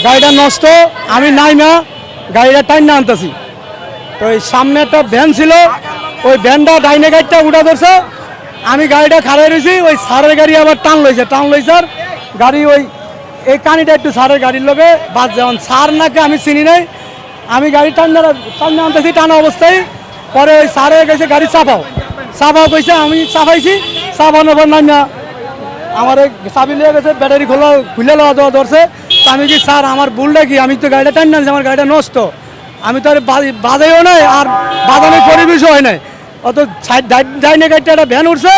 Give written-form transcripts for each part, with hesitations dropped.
গাড়িটা নষ্ট, আমি নাইমা গাড়িটা টাইনা আনতেছি। তো ওই সামনে একটা ভ্যান ছিল, ওই ভ্যানটা ডাইনে গাড়িটা উঠা ধরছে, আমি গাড়িটা খাড়াই রয়েছি, ওই সারের গাড়ি আবার টান লইছে আর গাড়ি ওই কানিটা একটু সারের গাড়ির লোকে বাদ, যেমন সার নাকি আমি চিনি নাই, আমি গাড়ি টান্না আনতেছি টানা অবস্থায়। পরে ওই সারে গেছে গাড়ি চাপাও কইছে, আমি চাপাইছি, চাপানোর পর নামিয়া আমার চাবি লিয়ে গেছে, ব্যাটারি খুলে লওয়া দেওয়া ধরছে। আমি কি স্যার আমার ভুলটা কি, আমি তো গাড়িটা টান আনছি, আমার গাড়িটা নষ্ট, আমি তো আর বাজাইও নাই আর বাজানোর পরিবেশও হয় নাই। অত ডাইনে গাড়িটা একটা ভ্যান উঠছে,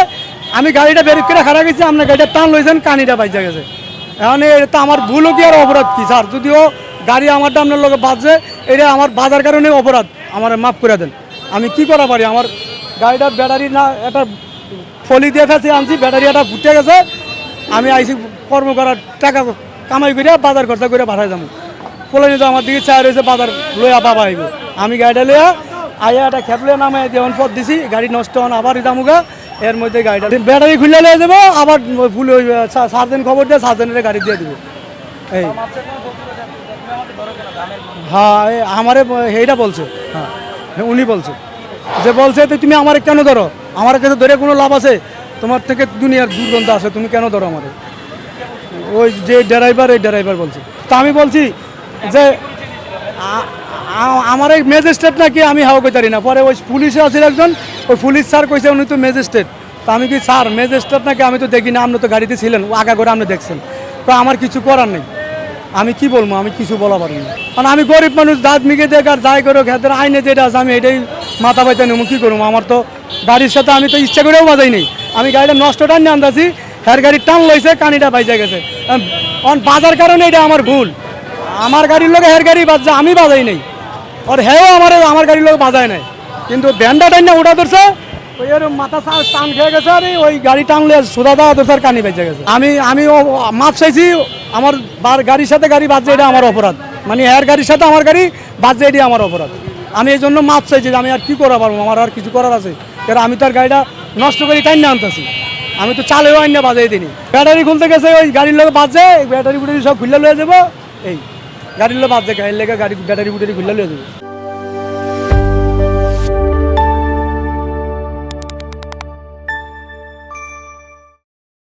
আমি গাড়িটা বের করে খারাপ গেছি, আপনার গাড়িটা টান লইছেন, কানিটা বাইজা গেছে। এখন এটা আমার ভুলও কি আর অপরাধ কি স্যার? যদিও গাড়ি আমারটা আপনার লোকে বাজছে, এটা আমার বাজার কারণে অপরাধ, আমার মাফ করে দেন। আমি কি করা পারি? আমার গাড়িটার ব্যাটারি না একটা ফলি দিয়ে ফেঁসে আনছি, ব্যাটারি একটা ফুটে গেছে, আমি আইসি কর্ম করার টাকা কামাই করে বাজার খরচা করে পাঠাই যাবো। ফলে তো আমার দিকে চায় রয়েছে বাজার লইয়া বাবা আইব, আমি গাড়িটা লইয়া আইয়া একটা খেপলে নামে দেওয়ান পথ দিছি, গাড়ি নষ্ট হন আবার যামুগা। এর মধ্যে গাড়িটা ব্যাটারি খুলে লিয়ে যাবো, আবার ভুল সার্জেন খবর দিয়ে সার্জেনের গাড়ি দিয়ে দেবো। এই হ্যাঁ, আমারে এইটা বলছে, হ্যাঁ উনি বলছে, যে বলছে তুমি আমার কেন ধরো, আমার কাছে ধরে কোনো লাভ আছে? তোমার থেকে দুনিয়ার দুর্গন্ধ আছে, তুমি কেন ধরো আমাদের? ওই যে ড্রাইভার, এই ড্রাইভার বলছে। তা আমি বলছি যে আমার এই ম্যাজিস্ট্রেট নাকি আমি হাওয়া কইতারি না। পরে ওই পুলিশে আছে একজন, ওই পুলিশ স্যার কইছে উনি তো ম্যাজিস্ট্রেট। তা আমি কি স্যার ম্যাজিস্ট্রেট নাকি, আমি তো দেখি না, আপনি তো গাড়িতে ছিলেন, আগা করে আপনি দেখছেন, তো আমার কিছু করার নেই। আমি কি বলবো, আমি কিছু বলা পারি না, কারণ আমি গরিব মানুষ, দাঁত মিগে দেখ আর যাই করো খেতের আইনে যেটা আছে আমি এটাই মাথা পাইতে নেবো। কী করবো? আমার তো গাড়ির সাথে আমি তো ইচ্ছা করেও বাজাই নেই, আমি গাড়িটা নষ্ট টান আনতেছি, হ্যার গাড়ি টান লইছে, কানিটা বাইজা গেছে, বাজার কারণে এটা আমার ভুল। আমার গাড়ির লোক হের গাড়ি বাজছে, আমি বাজাই নেই, আর হ্যাঁ আমার গাড়ির লোক বাজায় নাই, কিন্তু ভ্যানটা টাইনা উঠা ধরছে, ওই এর মাথা টান খেয়ে গেছে, আর ওই গাড়ি টানলে সোজা দেওয়া ধরছে আর কানি বেঁচে গেছে। আমি মাপ চাইছি, আমার গাড়ির সাথে গাড়ি বাজছে, এটা আমার অপরাধ, মানে এর গাড়ির সাথে আমার গাড়ি বাজছে, এটি আমার অপরাধ। আমি এই জন্য মাপ চাইছি, আমি আর কি করা পারবো, আমার আর কিছু করার আছে? কারণ আমি তো আর গাড়িটা নষ্ট করে টাইনা আনতেছি, আমি তো চালেও আইনা বাজাই দিইনি। ব্যাটারি খুলতে গেছে, ওই গাড়ির লোক বাজছে, ব্যাটারি বুটারি সব খুলে লয়ে যাবো, এই গাড়ির লোক বাজছে, গাড়ির লেগে ব্যাটারি বুটারি খুলে লয়ে যাবো।